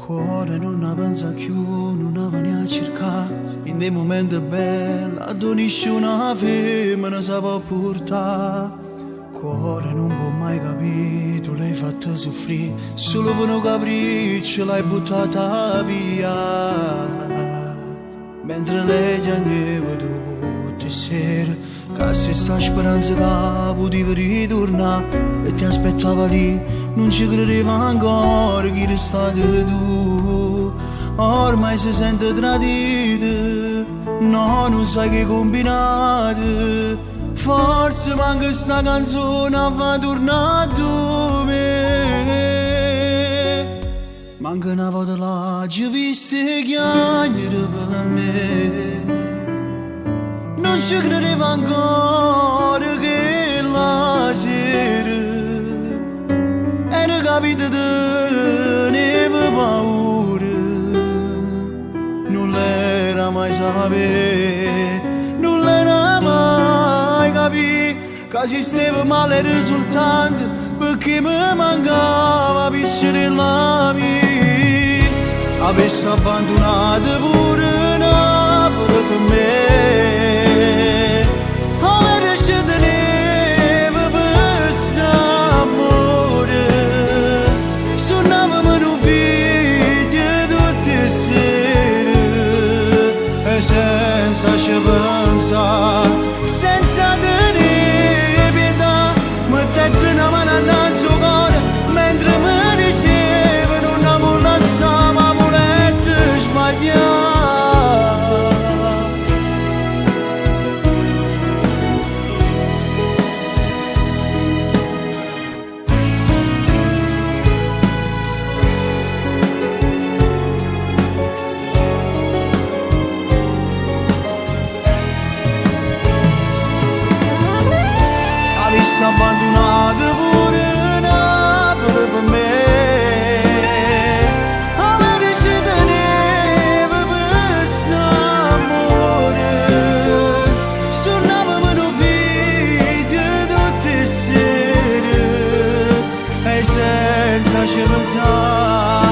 cuore non avanza più, non avanza a cercare. In dei momenti belli, a nessuno femmina si può portare. Cuore non può mai capire, tu l'hai fatta soffrire, solo per un capriccio l'hai buttata via. Mentre lei piangeva tutte sere, che se sta speranza che potevi ritornare e ti aspettava lì, non ci credeva ancora che eri stato tu. Ormai si sente tradita, no, non sai che combinate. Forse manca sta canzone a fa tornare a me. Manca una volta là, ci viste chiacchiere per me. Non ci credeva ancora che la sera era capita di neve paura. Non l'era mai sapere, non l'era mai capire che esisteva male risultante perché mi mancava piscinella mia. Avessi abbandonato pure Napoli per me. Senza ci pensare, senza tenere pietà, mettete una mano innanzi al cuore mentre mi diceva non mi lasciare ma volete sbagliare. Avessi abbandonato pure Napoli per me. Avessi tenevo questo amore. Suonavamo un video tutte sere e senza ci pensare.